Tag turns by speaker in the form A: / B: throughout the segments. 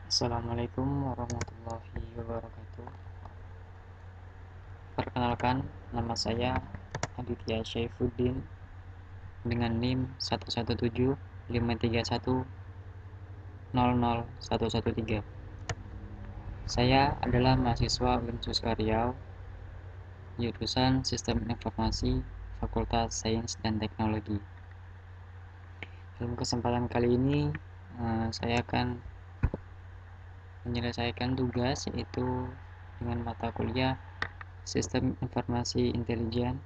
A: Assalamualaikum warahmatullahi wabarakatuh. Perkenalkan, nama saya Aditya Syaifuddin dengan NIM 11753100113. Saya adalah mahasiswa Unsus Riau, jurusan Sistem Informasi, Fakultas Sains dan Teknologi. Dalam kesempatan kali ini, saya akan menyelesaikan tugas yaitu dengan mata kuliah Sistem Informasi Intelijen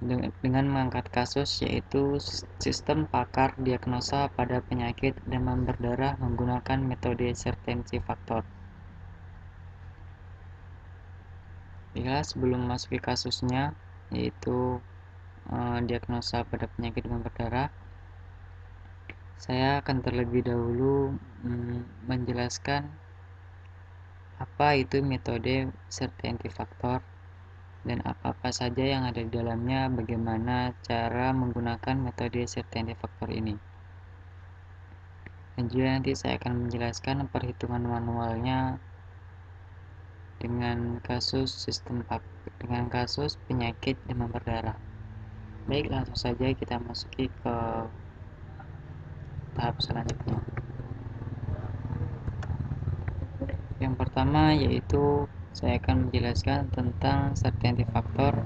A: dengan mengangkat kasus yaitu sistem pakar diagnosa pada penyakit demam berdarah menggunakan metode sertensi faktor. Sebelum masuk ke kasusnya yaitu diagnosa pada penyakit demam berdarah, saya akan terlebih dahulu menjelaskan apa itu metode sertensi faktor dan apa-apa saja yang ada di dalamnya, bagaimana cara menggunakan metode sertensi faktor ini. Dan juga nanti saya akan menjelaskan perhitungan manualnya dengan kasus penyakit demam berdarah. Baik, langsung saja kita masuki ke tahap selanjutnya. Yang pertama yaitu saya akan menjelaskan tentang sertensi faktor.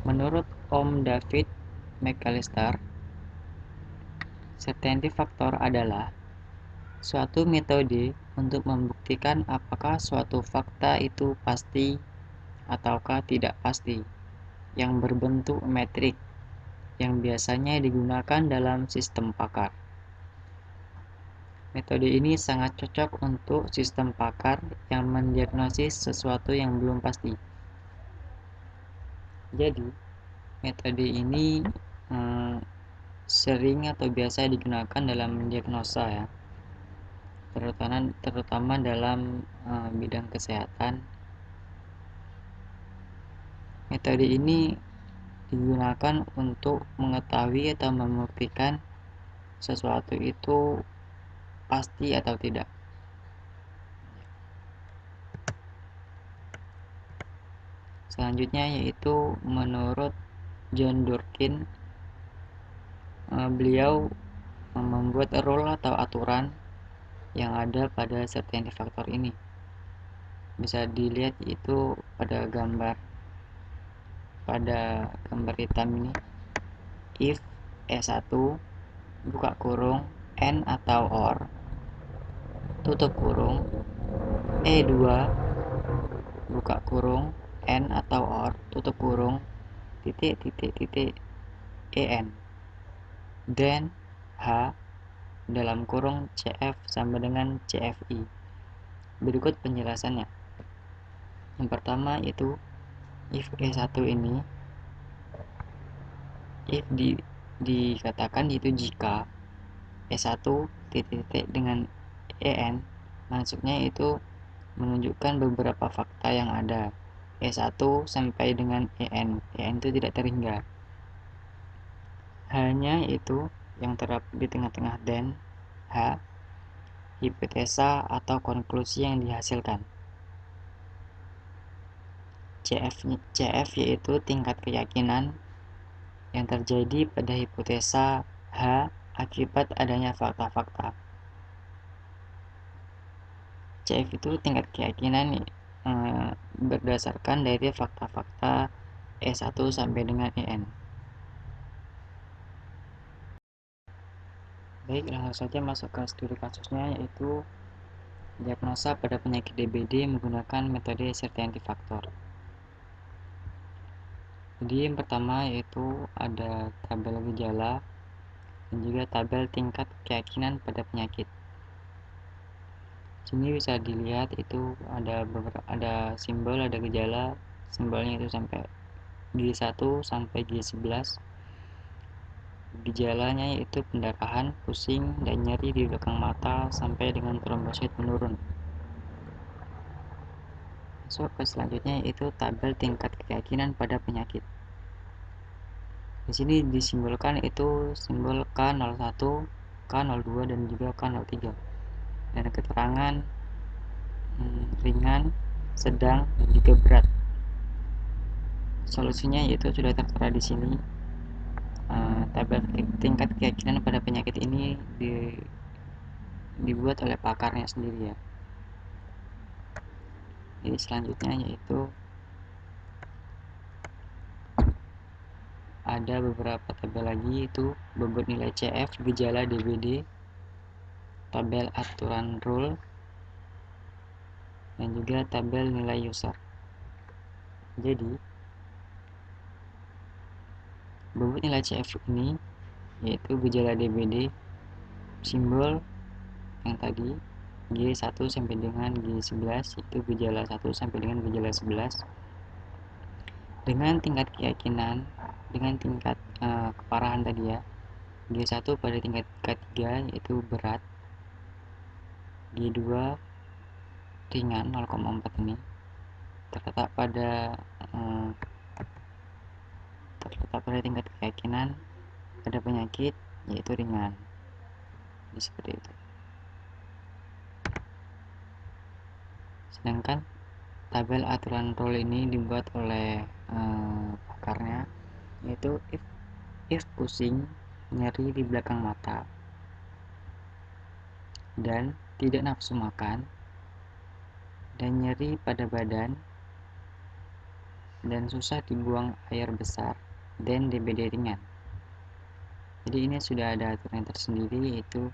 A: Menurut Om David McAllister, sertensi faktor adalah suatu metode untuk membuktikan apakah suatu fakta itu pasti ataukah tidak pasti, yang berbentuk metrik, yang biasanya digunakan dalam sistem pakar. Metode ini sangat cocok untuk sistem pakar yang mendiagnosis sesuatu yang belum pasti. Jadi, metode ini sering atau biasa digunakan dalam mendiagnosa ya, terutama dalam bidang kesehatan. Metode ini digunakan untuk mengetahui atau membuktikan sesuatu itu pasti atau tidak. Selanjutnya yaitu menurut John Durkin, beliau membuat rule atau aturan yang ada pada sertensi faktor ini. Bisa dilihat itu pada gambar hitam ini. If E1 buka kurung N atau OR tutup kurung E2 buka kurung N atau OR tutup kurung titik EN, then H dalam kurung CF sama dengan CFI. Berikut penjelasannya. Yang pertama itu if E1 ini, if dikatakan itu jika E1 titik dengan EN, maksudnya itu menunjukkan beberapa fakta yang ada. E1 sampai dengan EN itu tidak terhingga. Hanya itu yang terdapat di tengah-tengah dan H, hipotesa atau konklusi yang dihasilkan. CF yaitu tingkat keyakinan yang terjadi pada hipotesa H akibat adanya fakta-fakta. CF itu tingkat keyakinan berdasarkan dari fakta-fakta E1 sampai dengan EN. Baik, langsung saja masuk ke studi kasusnya, yaitu diagnosa pada penyakit DBD menggunakan metode sertensi faktor. Jadi yang pertama yaitu ada tabel gejala dan juga tabel tingkat keyakinan pada penyakit. Sini bisa dilihat itu ada simbol, ada gejala, simbolnya itu sampai G1 sampai G11. Gejalanya yaitu pendarahan, pusing, dan nyeri di belakang mata sampai dengan trombosit menurun. Masuk ke selanjutnya yaitu tabel tingkat keyakinan pada penyakit. Di sini disimbolkan itu simbol K01 K02 dan juga K03, dan keterangan ringan, sedang, dan juga berat. Solusinya yaitu sudah tertera di sini. Tabel tingkat keyakinan pada penyakit ini dibuat oleh pakarnya sendiri ya. Jadi selanjutnya yaitu ada beberapa tabel lagi, itu bobot nilai CF, gejala DBD, tabel aturan rule, dan juga tabel nilai user. Jadi bobot nilai CF ini yaitu gejala DBD, simbol yang tadi G1 sampai dengan G11, itu gejala 1 sampai dengan gejala 11, dengan tingkat keyakinan, dengan tingkat keparahan tadi ya. G1 pada tingkat ketiga yaitu berat, G2 ringan 0,4 ini terletak pada tingkat keyakinan pada penyakit yaitu ringan. Jadi seperti itu. Sedangkan tabel aturan rule ini dibuat oleh pakarnya, yaitu if pusing, nyeri di belakang mata, dan tidak nafsu makan, dan nyeri pada badan, dan susah dibuang air besar, dan DBD ringan. Jadi ini sudah ada aturan tersendiri, yaitu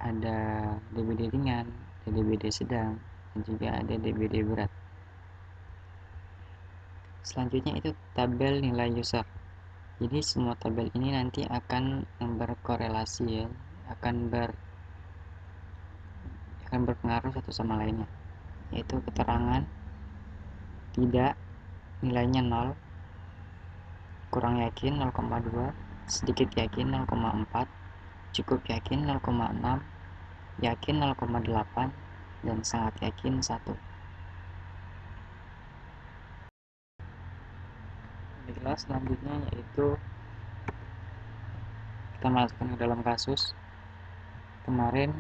A: ada DBD ringan, ada DBD sedang, dan juga ada DBD berat. Selanjutnya itu tabel nilai user. Jadi semua tabel ini nanti akan berkorelasi ya, akan berpengaruh satu sama lainnya, yaitu keterangan tidak, nilainya 0, kurang yakin 0,2, sedikit yakin 0,4, cukup yakin 0,6, yakin 0,8, dan sangat yakin 1. Baiklah, selanjutnya yaitu kita masukkan ke dalam kasus. Kemarin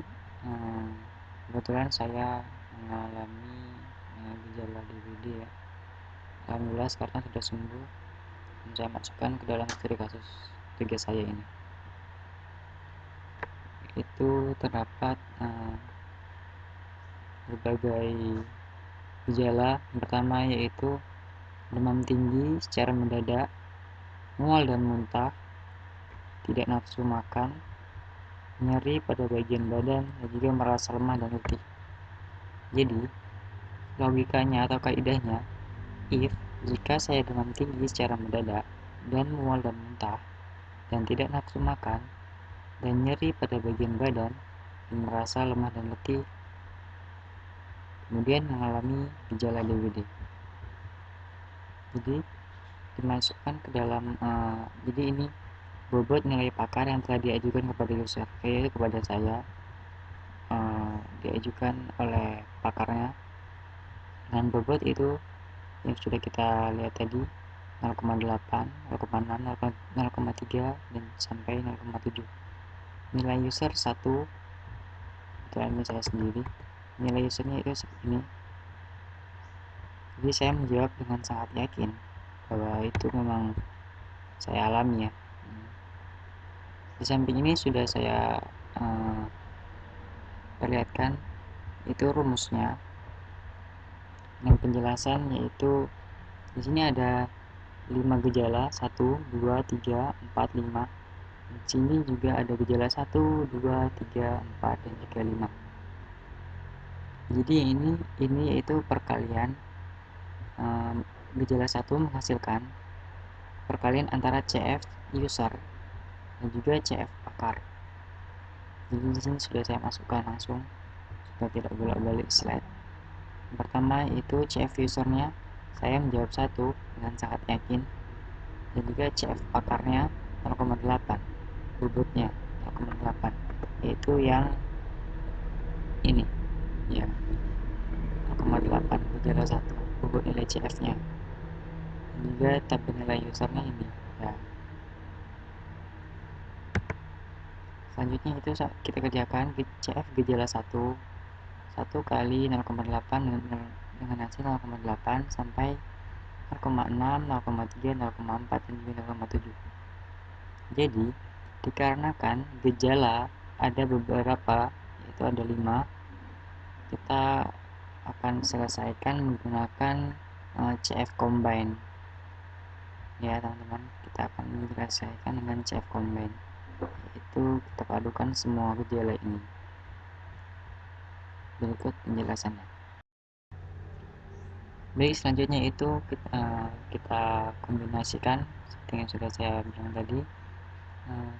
A: kebetulan saya mengalami gejala DBD ya. Alhamdulillah sekarang sudah sembuh, dan saya masukkan ke dalam studi kasus tugas saya ini. Itu terdapat berbagai gejala. Pertama yaitu demam tinggi secara mendadak, mual dan muntah, tidak nafsu makan, nyeri pada bagian badan, dan juga merasa lemah dan letih. Jadi logikanya atau kaidahnya, jika saya demam tinggi secara mendadak dan mual dan muntah dan tidak nafsu makan dan nyeri pada bagian badan dan merasa lemah dan letih, kemudian mengalami gejala DBD. Jadi dimasukkan ke dalam jadi ini bobot nilai pakar yang telah diajukan kepada user, yaitu kepada saya, diajukan oleh pakarnya, dan bobot itu yang sudah kita lihat tadi 0,8, 0,6, 0,3, dan sampai 0,7. Nilai user 1, itu saya sendiri. Nilai usernya itu seperti ini. Jadi saya menjawab dengan sangat yakin bahwa itu memang saya alami ya. Di samping ini sudah saya perlihatkan itu rumusnya dengan penjelasan, yaitu di sini ada 5 gejala, 1, 2, 3, 4, 5. Di sini juga ada gejala 1, 2, 3, 4, dan juga 5. Jadi ini yaitu perkalian gejala 1 menghasilkan perkalian antara CF user dan juga CF pakar. Jadi di sini sudah saya masukkan langsung supaya tidak bolak-balik slide. Yang pertama itu CF usernya saya menjawab 1 dengan sangat yakin, dan juga CF pakarnya 0,8, bobotnya 0,8, yaitu yang ini ya, 0,8 gejala 1 bobot nilai CF nya, dan juga tabel nilai usernya ini ya. Selanjutnya itu kita kerjakan CF gejala 1 kali 0,8 dengan hasil 0,8 sampai 0,6, 0,3, 0,4, dan juga 0,7. Jadi, dikarenakan gejala ada beberapa, yaitu ada 5, kita akan selesaikan menggunakan CF combine. Ya teman-teman, kita akan menyelesaikan dengan CF combine, yaitu kita padukan semua gejala ini. Berikut penjelasannya. Baik, selanjutnya itu kita kombinasikan seperti yang sudah saya bilang tadi.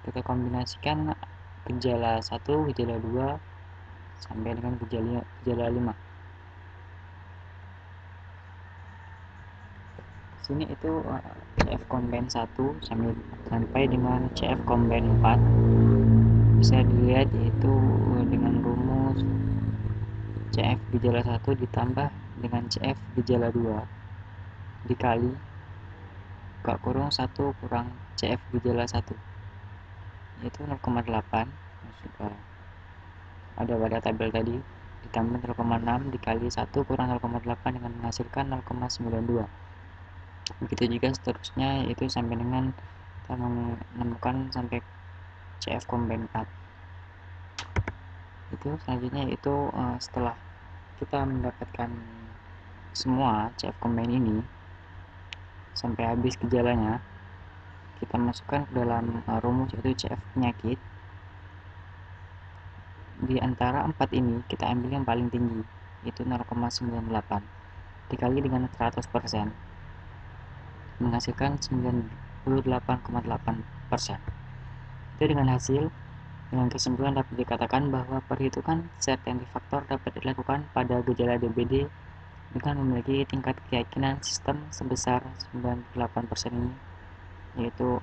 A: Kita kombinasikan gejala 1, gejala 2 sampai dengan gejala 5. Sini itu CF combine 1 sampai dengan CF combine 4 bisa dilihat, yaitu dengan rumus CF gejala 1 ditambah dengan CF gejala 2 dikali buka kurung 1 kurang CF gejala 1, yaitu 0,8, sudah ada pada tabel tadi, ditambah 0,6 dikali 1 kurang 0,8 dengan menghasilkan 0,92. Begitu juga seterusnya, yaitu sampai dengan kita menemukan sampai CF combine 4. Itu selanjutnya itu setelah kita mendapatkan semua CF combine ini sampai habis gejalanya, kita masukkan ke dalam rumus, yaitu CF penyakit. Di antara 4 ini kita ambil yang paling tinggi, yaitu 0,98 dikali dengan 100%, menghasilkan 98,8%. Itu dengan kesimpulan dapat dikatakan bahwa perhitungan certainty factor dapat dilakukan pada gejala DBD dengan memiliki tingkat keyakinan sistem sebesar 98% ini, yaitu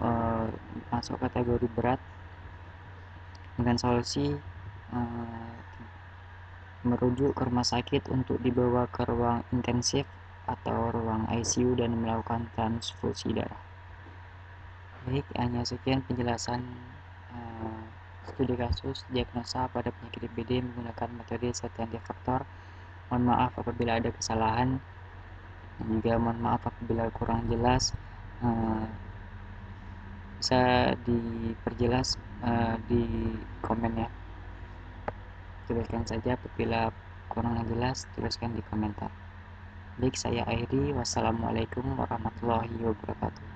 A: masuk kategori berat, dengan solusi merujuk ke rumah sakit untuk dibawa ke ruang intensif atau ruang ICU dan melakukan transfusi darah. Baik, hanya sekian penjelasan studi kasus diagnosa pada penyakit DBD menggunakan metode certainty factor. Mohon maaf apabila ada kesalahan, dan juga mohon maaf apabila kurang jelas. Bisa diperjelas di komen ya. Tuliskan saja apabila kurang jelas, tuliskan di komentar. Baik, saya akhiri. Wassalamualaikum warahmatullahi wabarakatuh.